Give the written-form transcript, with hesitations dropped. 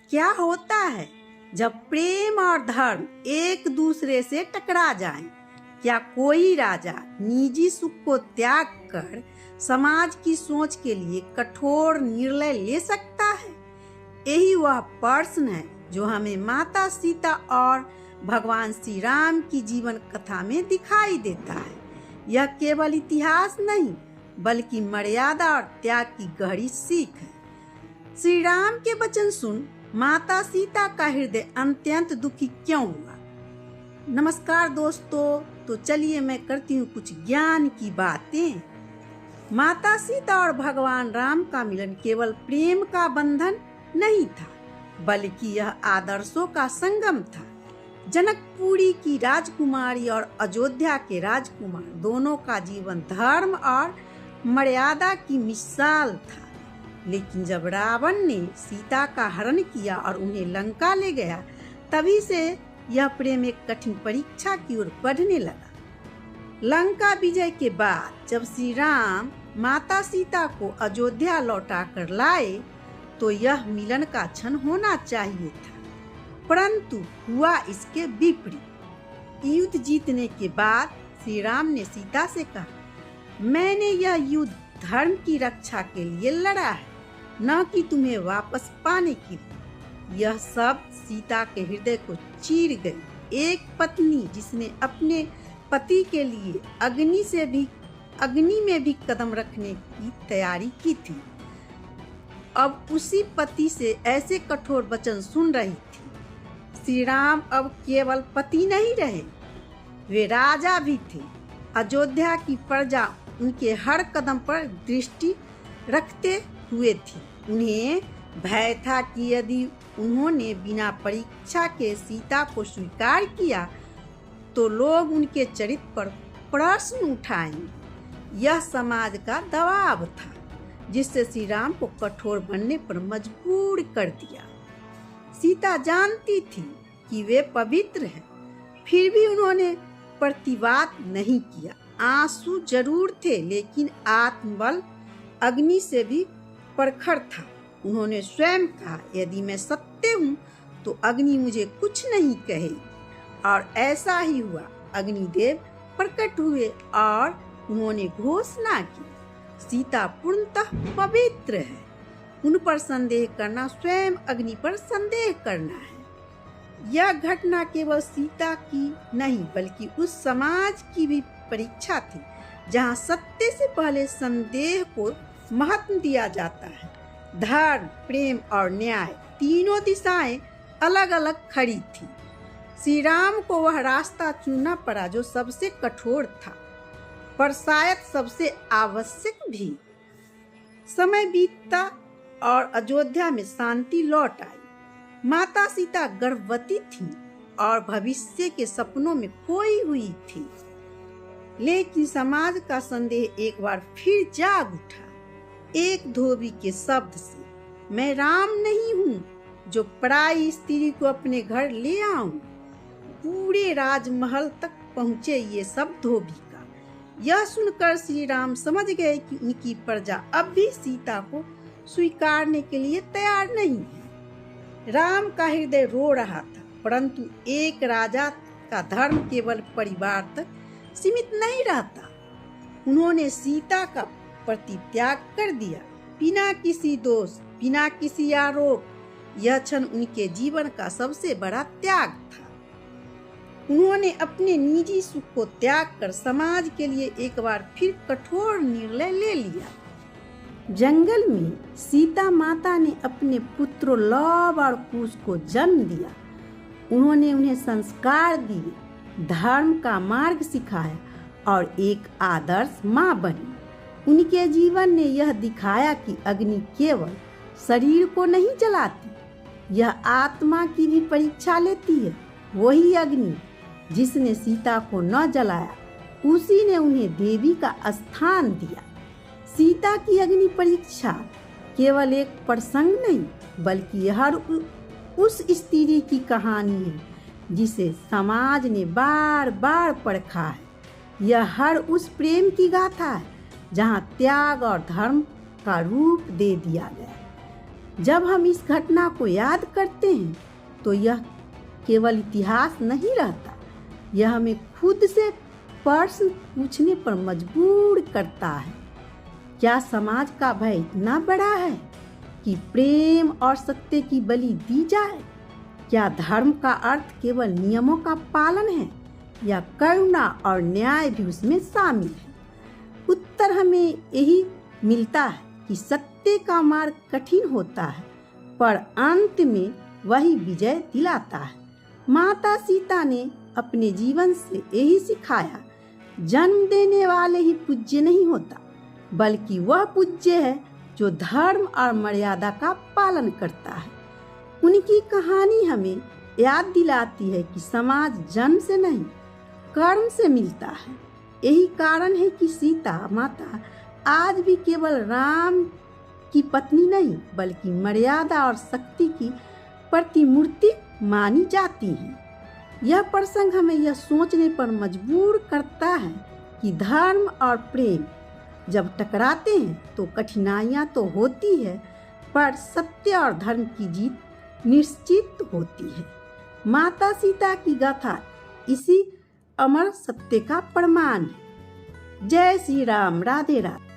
क्या होता है जब प्रेम और धर्म एक दूसरे से टकरा जाएं? क्या कोई राजा निजी सुख को त्याग कर समाज की सोच के लिए कठोर निर्णय ले सकता है? यही वह प्रश्न है जो हमें माता सीता और भगवान श्री राम की जीवन कथा में दिखाई देता है। यह केवल इतिहास नहीं बल्कि मर्यादा और त्याग की गहरी सीख है। श्री राम के वचन सुन माता सीता का हृदय अत्यंत दुखी क्यों हुआ? नमस्कार दोस्तों, तो चलिए मैं करती हूँ कुछ ज्ञान की बातें। माता सीता और भगवान राम का मिलन केवल प्रेम का बंधन नहीं था बल्कि यह आदर्शों का संगम था। जनकपुरी की राजकुमारी और अयोध्या के राजकुमार दोनों का जीवन धर्म और मर्यादा की मिसाल था। लेकिन जब रावण ने सीता का हरण किया और उन्हें लंका ले गया, तभी से यह प्रेम एक कठिन परीक्षा की ओर बढ़ने लगा। लंका विजय के बाद जब श्री राम माता सीता को अयोध्या लौटा कर लाए तो यह मिलन का क्षण होना चाहिए था, परंतु हुआ इसके विपरीत। युद्ध जीतने के बाद श्री राम ने सीता से कहा, मैंने यह युद्ध धर्म की रक्षा के लिए लड़ा है, न कि तुम्हें वापस पाने के लिए। यह सब सीता के हृदय को चीर गई। एक पत्नी जिसने अपने पति के लिए अग्नि में भी कदम रखने की तैयारी की थी, अब उसी पति से ऐसे कठोर वचन सुन रही थी। श्री राम अब केवल पति नहीं रहे, वे राजा भी थे। अयोध्या की प्रजा उनके हर कदम पर दृष्टि रखते हुए थी। उन्हें भय था कि यदि उन्होंने बिना परीक्षा के सीता को स्वीकार किया तो लोग उनके चरित्र पर प्रश्न उठाएंगे। यह समाज का दबाव था जिससे श्री राम को कठोर बनने पर मजबूर कर दिया। सीता जानती थी कि वे पवित्र हैं, फिर भी उन्होंने प्रतिवाद नहीं किया। आंसू जरूर थे लेकिन आत्मबल अग्नि से भी प्रखर था। उन्होंने स्वयं कहा, यदि मैं सत्य हूँ तो अग्नि मुझे कुछ नहीं कहेगी। और ऐसा ही हुआ। अग्निदेव प्रकट हुए और उन्होंने घोषणा की, सीता पूर्णतः पवित्र है। उन पर संदेह करना स्वयं अग्नि पर संदेह करना है। यह घटना केवल सीता की नहीं बल्कि उस समाज की भी परीक्षा थी जहां सत्य से पहले संदेह को महत्व दिया जाता है। धर्म, प्रेम और न्याय तीनों दिशाएं अलग अलग खड़ी थी। श्री राम को वह रास्ता चुनना पड़ा जो सबसे कठोर था, पर शायद सबसे आवश्यक भी। समय बीतता और अयोध्या में शांति लौट आई। माता सीता गर्भवती थीं और भविष्य के सपनों में खोई हुई थी। लेकिन समाज का संदेह एक बार फिर जाग उठा। एक धोबी के शब्द से, मैं राम नहीं हूँ जो पराई स्त्री को अपने घर ले आऊं। पूरे राजमहल तक पहुँचे ये सब धोबी का। यह सुनकर श्री राम समझ गए कि उनकी प्रजा अब भी सीता को स्वीकारने के लिए तैयार नहीं है। राम का हृदय रो रहा था, परंतु एक राजा का धर्म केवल परिवार तक सीमित नहीं रहता। उन्होंने सीता का परित्याग कर दिया, बिना किसी दोष, बिना किसी आरोप। यह क्षण उनके जीवन का सबसे बड़ा त्याग था। उन्होंने अपने निजी सुख को त्याग कर समाज के लिए एक बार फिर कठोर निर्णय ले लिया। जंगल में सीता माता ने अपने पुत्रों लव और कुश को जन्म दिया। उन्होंने उन्हें संस्कार दिए, धर्म का मार्ग सिखाया और एक आदर्श माँ बनी। उनके जीवन ने यह दिखाया कि अग्नि केवल शरीर को नहीं जलाती, यह आत्मा की भी परीक्षा लेती है। वही अग्नि जिसने सीता को न जलाया, उसी ने उन्हें देवी का स्थान दिया। सीता की अग्नि परीक्षा केवल एक प्रसंग नहीं बल्कि हर उस स्त्री की कहानी है जिसे समाज ने बार बार परखा है। यह हर उस प्रेम की गाथा है जहाँ त्याग और धर्म का रूप दे दिया गया। जब हम इस घटना को याद करते हैं तो यह केवल इतिहास नहीं रहता, यह हमें खुद से प्रश्न पूछने पर मजबूर करता है। क्या समाज का भय इतना बड़ा है कि प्रेम और सत्य की बलि दी जाए? क्या धर्म का अर्थ केवल नियमों का पालन है या करुणा और न्याय भी उसमें शामिल है? उत्तर हमें यही मिलता है कि सत्य का मार्ग कठिन होता है, पर अंत में वही विजय दिलाता है। माता सीता ने अपने जीवन से यही सिखाया, जन्म देने वाले ही पूज्य नहीं होता, बल्कि वह पूज्य है जो धर्म और मर्यादा का पालन करता है। उनकी कहानी हमें याद दिलाती है कि समाज जन्म से नहीं, कर्म से मिलता है। यही कारण है कि सीता माता आज भी केवल राम की पत्नी नहीं, बल्कि मर्यादा और शक्ति की प्रतिमूर्ति मानी जाती है। यह प्रसंग हमें यह सोचने पर मजबूर करता है कि धर्म और प्रेम जब टकराते हैं तो कठिनाइयाँ तो होती है, पर सत्य और धर्म की जीत निश्चित होती है। माता सीता की गाथा इसी अमर सत्य का प्रमाण है। जय श्री राम, राधे राधे।